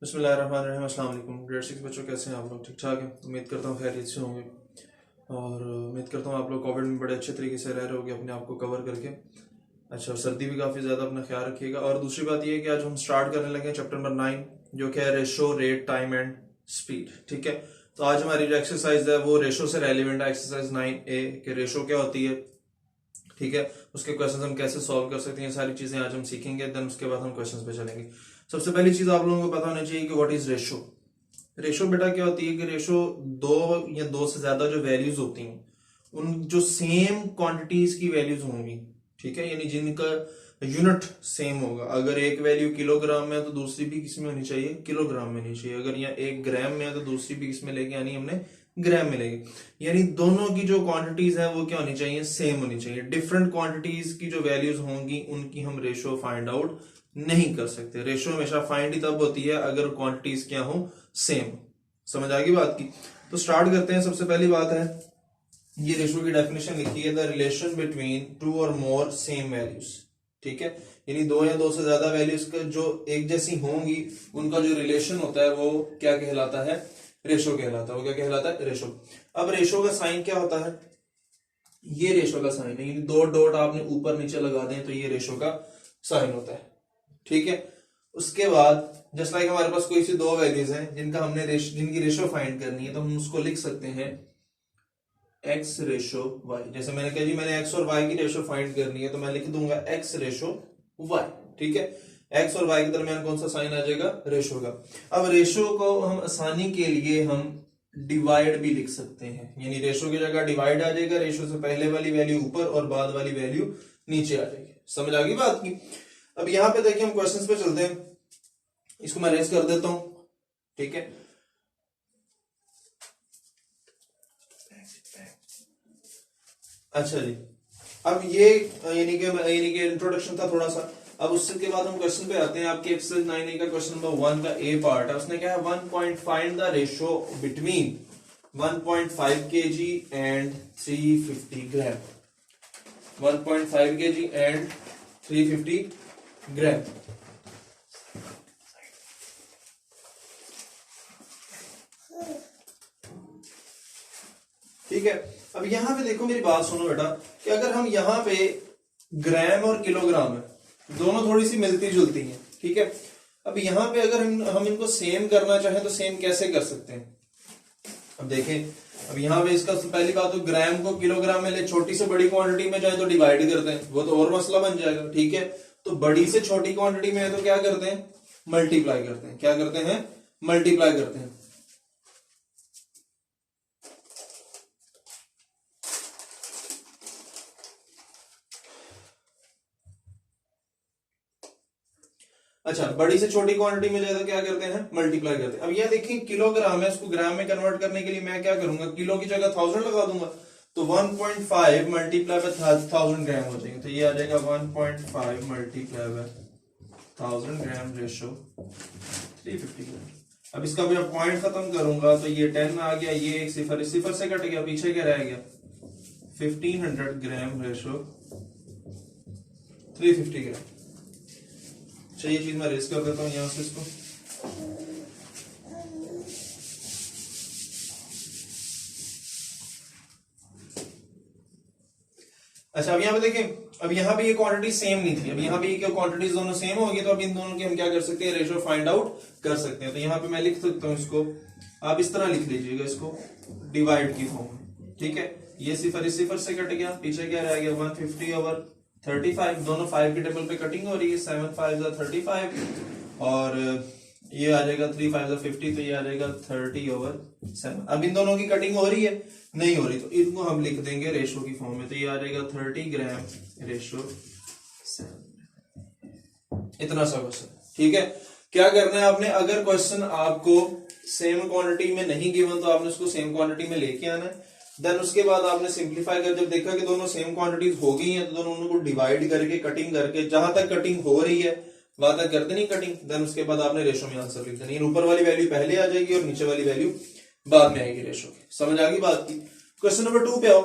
बिस्मिल्लाहिर्रहमानिर्रहीम। अस्सलाम वालेकुम। ग्रेड 6 बच्चों, कैसे हैं आप लोग? ठीक ठाक हैं? उम्मीद करता हूँ खैरियत से होंगे और उम्मीद करता हूँ आप लोग कोविड में बड़े अच्छे तरीके से रह रहे होगे अपने आप को कवर करके। अच्छा, सर्दी भी काफ़ी ज़्यादा अपना ख्याल रखिएगा। और दूसरी बात यह है कि आज हम स्टार्ट करने लगे हैं चैप्टर नंबर 9, जो कि है ratio, rate, time and speed. ठीक है, तो आज हमारी जो एक्सरसाइज है वो रेशो से रेलिवेंट है। एक्सरसाइज 9A के रेशो क्या होती है, ठीक है, उसके क्वेश्चंस हम कैसे सॉल्व कर सकते हैं, सारी चीजें आज हम सीखेंगे। देन उसके बाद हम क्वेश्चंस पे चलेंगे। सबसे पहली चीज आप लोगों को पता होना चाहिए कि व्हाट इज रेशो। रेशो बेटा क्या होती है कि रेशो दो या दो से ज्यादा जो वैल्यूज होती हैं उन जो सेम क्वांटिटीज की वैल्यूज होंगी, ठीक है, यानी जिनका यूनिट सेम होगा। अगर एक वैल्यू किलोग्राम में है तो दूसरी भी किसमें होनी चाहिए, किलोग्राम में होनी चाहिए। अगर यहाँ एक ग्राम में है तो दूसरी भी किसमें लेके आनी, हमने ग्राम में लेके। यानी दोनों की जो क्वांटिटीज है वो क्या होनी चाहिए, सेम होनी चाहिए। डिफरेंट क्वांटिटीज की जो वैल्यूज होंगी उनकी हम रेशो फाइंड आउट नहीं कर सकते। रेशो हमेशा फाइंड ही तब होती है अगर क्वांटिटीज क्या हो, सेम। समझ आ गई बात की? तो स्टार्ट करते हैं। सबसे पहली बात है, ये रेशो की डेफिनेशन लिखी है, द रिलेशन बिटवीन टू और मोर सेम वैल्यूज। ठीक है, यानी दो या दो से ज्यादा वैल्यूज का जो एक जैसी होंगी उनका जो रिलेशन होता है वो क्या कहलाता है, रेशो कहलाता है। वो क्या कहलाता है, रेशो। अब रेशो का साइन क्या होता है, ये रेशो का साइन है, यानी दो डॉट आपने ऊपर नीचे लगा दें तो ये रेशो का साइन होता है। ठीक है, उसके बाद जस्ट लाइक हमारे पास कोई सी दो वैल्यूज हैं जिनकी रेशो फाइंड करनी है, तो हम उसको लिख सकते हैं एक्स रेशो वाई। जैसे मैंने कहा जी मैंने एक्स और वाई की रेशो फाइंड करनी है तो मैं लिख दूंगा एक्स रेशो वाई। ठीक है, एक्स और वाई के दरमियान कौन सा साइन आ जाएगा, रेशो का। अब रेशो को हम आसानी के लिए हम डिवाइड भी लिख सकते हैं, यानी रेशो की जगह डिवाइड आ जाएगा। रेशो से पहले वाली वैल्यू ऊपर और बाद वाली वैल्यू नीचे आ जाएगी। समझ आ गई बात की? अब यहां पे देखिए हम क्वेश्चंस पे चलते हैं। इसको मैं रेज कर देता हूं। ठीक है, अच्छा जी, अब ये यानी कि इंट्रोडक्शन था थोड़ा सा। अब उसके बाद हम क्वेश्चन पे आते हैं। आपके एक्सरसाइज 9A का क्वेश्चन नंबर 1 का ए पार्ट है। उसने क्या है, 1 find the ratio between 1.5 kg and 350 gram. 1.5 kg and 350 ग्राम। ठीक है, अब यहां पे देखो, मेरी बात सुनो बेटा, कि अगर हम यहां पे ग्राम और किलोग्राम है दोनों थोड़ी सी मिलती जुलती हैं। ठीक है, अब यहां पे अगर हम इनको सेम करना चाहें तो सेम कैसे कर सकते हैं? अब देखें, अब यहां पे इसका पहली बात तो ग्राम को किलोग्राम में ले, छोटी से बड़ी क्वांटिटी में जाए तो डिवाइड करते हैं, वो तो और मसला बन जाएगा। ठीक है, तो बड़ी से छोटी क्वांटिटी में है तो क्या करते हैं, मल्टीप्लाई करते हैं। क्या करते हैं, मल्टीप्लाई करते हैं। अच्छा, बड़ी से छोटी क्वांटिटी में ज्यादा क्या करते हैं, मल्टीप्लाई करते हैं। अब यह देखिए किलोग्राम है, इसको ग्राम में कन्वर्ट करने के लिए मैं क्या करूंगा, किलो की जगह 1000 लगा दूंगा, तो 1.5 मल्टीप्लाई बाय 1000 ग्राम हो जाएंगे। तो ये आ जाएगा 1.5 मल्टीप्लाई बाय 1000 ग्राम रेशो 350 ग्राम। अब इसका भी पॉइंट खत्म करूंगा तो ये 10 आ गया, ये एक सिफर, इस सिफर से कट गया, पीछे क्या रह गया, 1500 ग्राम रेशो 350 ग्राम। ये चीज मैं रेस कर देता हूं यहां से इसको। अच्छा, अब यहां पे देखें, अब यहां पे ये क्वांटिटी सेम नहीं थी, अब यहां पे ये क्वांटिटीज दोनों सेम होगी, तो अब इन दोनों की हम क्या कर सकते हैं, रेशो फाइंड आउट कर सकते हैं। तो यहां पे मैं लिख सकता हूं इसको, आप इस तरह लिख लीजिएगा इसको डिवाइड की फॉर्म में। ठीक है, ये सिफर इस सिफर से कट गया, पीछे क्या रह गया, 150 ओवर 35। दोनों 5 के टेबल पे कटिंग हो रही है, 7 5 35 और ये आ जाएगा 3 5 50, तो ये आ जाएगा 30 ओवर 7। अब इन दोनों की कटिंग हो रही है, नहीं हो रही, तो इनको हम लिख देंगे रेशो की फॉर्म में। तो ये आ जाएगा 30 ग्राम रेशो 7। इतना सा क्वेश्चन। ठीक है, क्या करना है आपने, अगर क्वेश्चन आपको सेम क्वांटिटी में नहीं गिवन तो आपने उसको सेम क्वांटिटी में लेके आना है। देन उसके बाद आपने सिंप्लीफाई कर, जब देखा कि दोनों सेम क्वांटिटीज हो गई हैं तो दोनों को डिवाइड करके कटिंग करके, जहां तक कटिंग हो रही है वहां तक कर देनी कटिंग। देन उसके बाद आपने रेशो में आंसर लिख देना, ऊपर वाली वैल्यू पहले आ जाएगी और नीचे वाली वैल्यू बाद में आएगी रेशो की। समझ आ गई बात की? क्वेश्चन नंबर 2 पे आओ।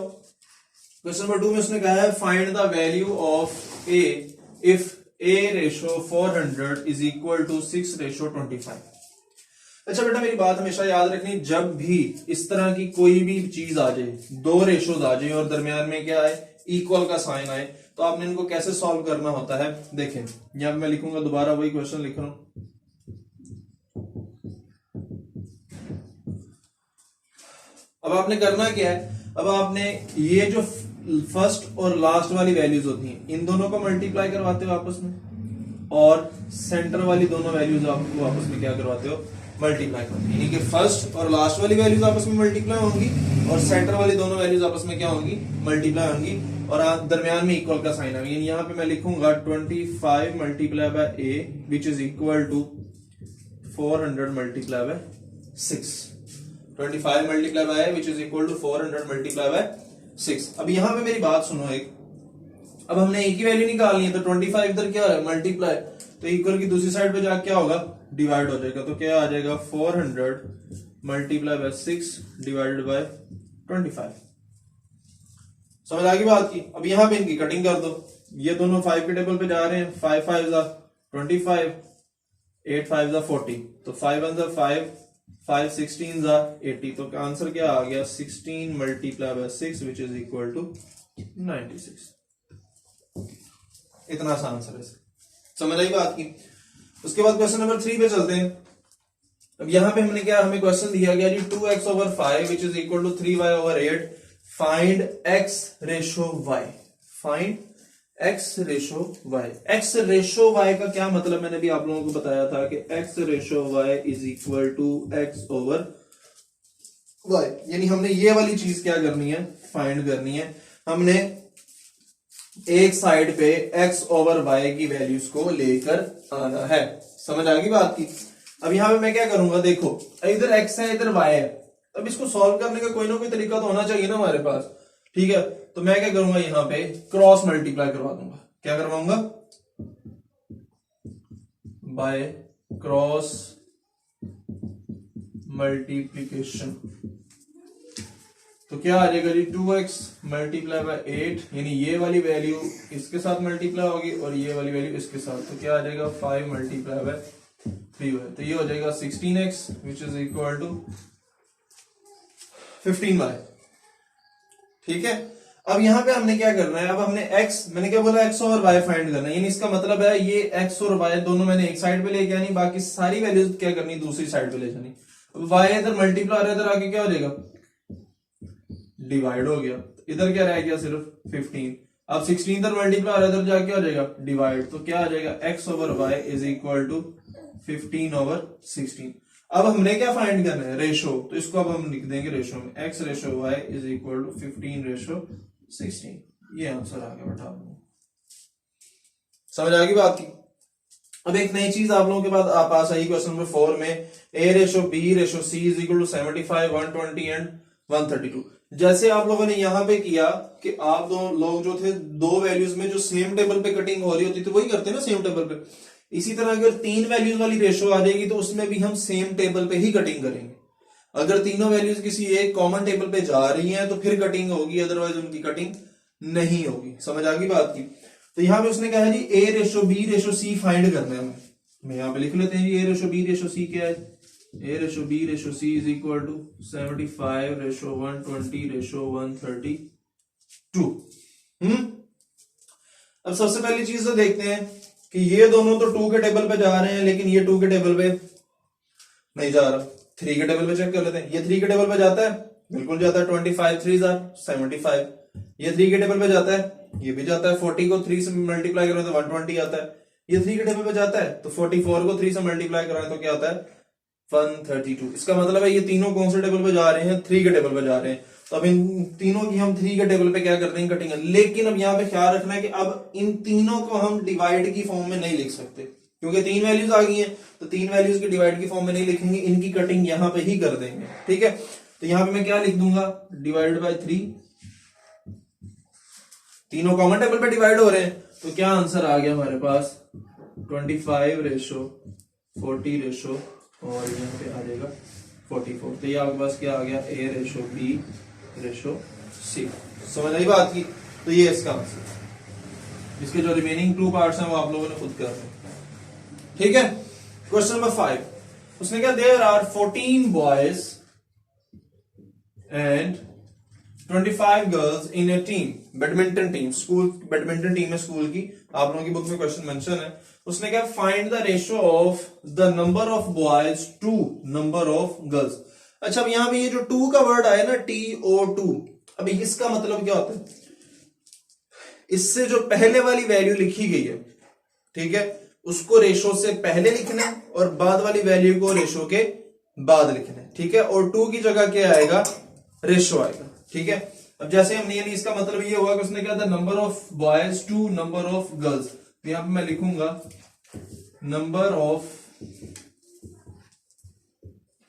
क्वेश्चन नंबर 2 में उसने कहा है find the value of A if A ratio 400 is equal to 6 ratio 25। अच्छा बेटा मेरी बात हमेशा याद रखनी, जब भी इस तरह की कोई भी चीज आ जाए, दो रेशोज आ जाए और दरमियान में क्या आए, इक्वल का साइन आए, तो आपने इनको कैसे सॉल्व करना होता है। देखें यहां मैं लिखूंगा, दोबारा वही क्वेश्चन लिख रहा हूं। अब आपने करना क्या है, अब आपने ये जो फर्स्ट और लास्ट वाली वैल्यूज होती हैं इन दोनों को मल्टीप्लाई करवाते हो आपस में, और सेंटर वाली दोनों वैल्यूज आपको आपस में क्या करवाते हो, मल्टीप्लाई करवाते हो। यानी कि फर्स्ट और लास्ट वाली वैल्यूज आपस में मल्टीप्लाई होंगी और सेंटर वाली दोनों वैल्यूज आपस में क्या होंगी, मल्टीप्लाई होंगी, और दरमियान में इक्वल का साइन आएगा। यहाँ पे मैं लिखूंगा 25 multiply by A which is equal to 400 multiply by 6। 25 multiply by which is equal to 400 multiply by 6। अब यहां पे मेरी बात सुनो एक, अब हमने एक ही वैल्यू निकालनी है, तो 25 इधर क्या है, मल्टीप्लाई, तो इक्वल की दूसरी साइड पे जाके क्या होगा, डिवाइड हो जाएगा। तो क्या आ जाएगा 400 मल्टीप्लाई बाय 6 डिवाइडेड बाय 25। समझ आ गई बात की। अब यहां पे इनकी कटिंग कर दो, ये दोनों 5 के टेबल पे जा रहे हैं, 5 5 25, 8 5 40, तो 5 1 5, 5 16 80, तो आंसर क्या आ गया, 16 multiply by 6 which is equal to 96। इतना सा आंसर है। समझ आई बात की। उसके बाद क्वेश्चन नंबर 3 पे चलते हैं। अब यहां पे हमने क्या, हमें क्वेश्चन दिया गया जी 2x over 5 which is equal to 3y over 8, find x ratio y। Find x ratio y। x ratio y का क्या मतलब, मैंने भी आप लोगों को बताया था कि x ratio y is equal to x over y, यानी हमने ये वाली चीज क्या करनी है, फाइंड करनी है। हमने एक साइड पे x ओवर y की वैल्यूज को लेकर आना है। समझ आ गई बात की। अब यहां पे मैं क्या करूंगा, देखो इधर x है इधर y है, अब इसको सॉल्व करने का कोई ना कोई तरीका तो होना चाहिए ना हमारे पास, ठीक है। तो मैं क्या करूंगा, यहां पे क्रॉस मल्टीप्लाई करवा दूंगा। क्या करवाऊंगा, बाय क्रॉस मल्टीप्लीकेशन। तो क्या आ जाएगा जी 2x मल्टीप्लाई बाय 8, यानी ये वाली वैल्यू इसके साथ मल्टीप्लाई होगी और ये वाली वैल्यू इसके साथ, तो क्या आ जाएगा 5 मल्टीप्लाई बाय 3y, तो ये हो जाएगा 16x which is equal to 15y। ठीक है। अब यहां पे हमने क्या करना है, अब हमने x, मैंने क्या बोला, x और y फाइंड करना है, यानी इसका मतलब है ये x और y दोनों मैंने एक साइड पे लेके आनी, बाकी सारी वैल्यूज क्या करनी, दूसरी साइड पे ले जानी। अब y इधर मल्टीप्लाई है, इधर आके क्या हो जाएगा, डिवाइड हो गया, इधर क्या रह गया, सिर्फ 15। अब 16 इधर मल्टीप्लाई इधर जाके हो जाएगा डिवाइड, तो क्या आ जाएगा x over y is equal to 15 over 16। अब हमने क्या फाइंड करना है, रेशो, तो इसको अब हम लिख देंगे रेशो में, x ratio y is equal to 15 ratio 16। ये आंसर आ गया बेटा आप लोगों को। समझ आ गई बात की। अब एक नई चीज आप लोगों के पास आई क्वेश्चन नंबर 4 में, a ratio b ratio c is equal to 75 120 and 132। जैसे आप लोगों ने यहां पे किया कि आप दो लोग जो थे, दो वैल्यूज में जो सेम टेबल पे कटिंग हो रही होती थी वही करते हैं ना सेम टेबल पे। इसी तरह अगर 3 वैल्यूज वाली रेशो आ जाएगी तो उसमें भी हम सेम टेबल पे ही कटिंग करेंगे। अगर तीनों वैल्यूज किसी एक कॉमन टेबल पे जा रही हैं तो फिर कटिंग होगी, अदरवाइज उनकी कटिंग नहीं होगी। समझ आ गई बात की। तो यहां पे उसने कहा है जी a ratio b ratio c find करना है हमें। मैं यहां पे लिख लेते हैं जी a ratio b ratio c क्या है, a ratio b ratio c is equal to 75 ratio 120 ratio 132। अब सबसे पहली चीज तो देखते हैं कि ये दोनों तो 2 के टेबल पे जा रहे हैं, लेकिन ये 2 के टेबल पे नहीं जा रहा। 3 के टेबल पे चेक कर लेते हैं, ये 3 के टेबल पे जाता है, बिल्कुल जाता है, 25 3 75। ये 3 के टेबल पे जाता है, ये भी जाता है, 40 को 3 से मल्टीप्लाई करें तो 120 आता है। ये 3 के टेबल पे जाता है तो 44 को 3 से मल्टीप्लाई कराएं तो क्या आता है 132। इसका मतलब है ये तीनों कौन से टेबल पे जा रहे हैं, 3 के टेबल पे जा रहे हैं। तो अब इन तीनों की हम 3 के टेबल पे क्या कर देंगे, कटिंग। लेकिन अब यहां पे ख्याल रखना है कि अब इन तीनों को हम डिवाइड की फॉर्म में नहीं लिख सकते, क्योंकि 3 वैल्यूज आ गई हैं, तो 3 वैल्यूज की डिवाइड की फॉर्म में नहीं लिखेंगे, इनकी कटिंग यहां पे ही कर देंगे। ठीक है। तो यहां पे मैं क्या लिख दूंगा, डिवाइड बाय 3। तीनों कॉमन टेबल पे डिवाइड हो रहे हैं, तो क्या आंसर आ गया हमारे पास 25 रेशो 40 रेशो और यहाँ पे आ जाएगा 44। तो ये आपके पास क्या आ गया, a ratio b ratio c। समझ आई बात की। तो ये इसका आंसर, इसके जो रिमेनिंग 2 पार्ट्स हैं वो आप लोगों ने खुद कर रहे हैं। ठीक है। क्वेश्चन नंबर 5, उसने कहा there are 14 boys and 25 girls in a team, badminton team, school badminton team है स्कूल की, आप लोगों की बुक में क्वेश्चन मेंशन है। उसने कहा find the ratio of the number of boys to number of girls. अच्छा, अब यहां पे ये जो टू का वर्ड आया ना, TO2, अभी इसका मतलब क्या होता है? इससे जो पहले वाली वैल्यू लिखी गई है, ठीक है, उसको रेशो से पहले लिखना है और बाद वाली वैल्यू को रेशो के बाद लिखना है, ठीक है। और टू की जगह क्या आएगा? रेशो आएगा, ठीक है। अब जैसे हमने, यानी इसका मतलब ये हुआ कि उसने कहा था number of boys to number of girls, तो यहां पे मैं लिखूंगा number of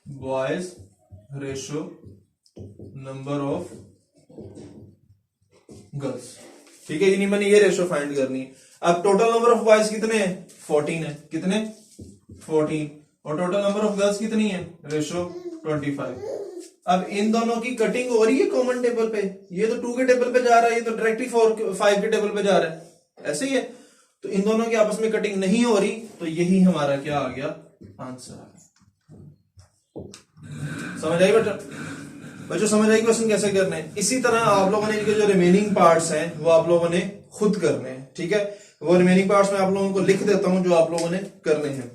boys ratio number of girls, ठीक है। यानी मैंने ये रेशो फाइंड करनी है। अब टोटल नंबर ऑफ बॉयज कितने हैं? 14 है। कितने? 14। और टोटल नंबर ऑफ गर्ल्स कितनी है? रेशो 25। अब इन दोनों की कटिंग हो रही है कॉमन टेबल पे, ये तो 2 के टेबल पे जा रहा है, ये तो डायरेक्टली 5 के टेबल पे जा रहा है, ऐसे ही है। तो इन दोनों की आपस में कटिंग नहीं हो रही, तो यही हमारा क्या आ गया? आंसर आ गया। समझ आई बेटा? बच्चों समझ आई क्वेश्चन कैसे करने हैं? इसी तरह आप लोगों ने इनके जो रिमेनिंग पार्ट्स हैं वो आप लोगों ने खुद करने हैं, ठीक है। वो रिमेनिंग पार्ट्स में आप लोगों को लिख देता हूं जो आप लोगों ने करने हैं,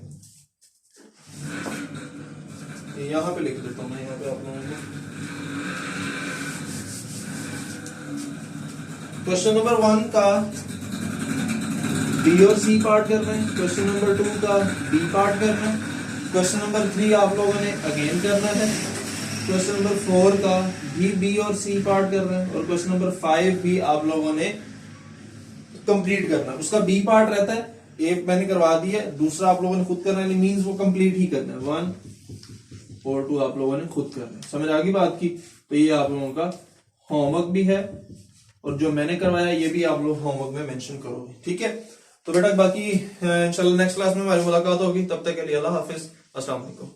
यहां पे लिख देता हूं मैं, यहां पे आप लोगों को। क्वेश्चन नंबर 1 का बी और सी पार्ट करना है, क्वेश्चन नंबर 2 का बी पार्ट करना है, क्वेश्चन नंबर 3 आप लोगों ने अगेन करना है, क्वेश्चन नंबर 4 का भी बी और सी पार्ट करना है, और क्वेश्चन नंबर 5 भी आप लोगों ने कंप्लीट करना है। उसका बी पार्ट रहता है, एक मैंने करवा दिया, दूसरा आप लोगों ने खुद करना है, मींस वो कंप्लीट ही करना है। 1 और 2 आप लोगों ने खुद करना है। समझ आ गई बात की? तो ये आप लोगों का होमवर्क भी है, और जो मैंने करवाया ये भी आप लोग होमवर्क में मेंशन करोगे, ठीक है। तो बेटा बाकी इंशाल्लाह नेक्स्ट क्लास में हमारी मुलाकात होगी, तब तक के लिए अल्लाह हाफिज, अस्सलाम वालेकुम।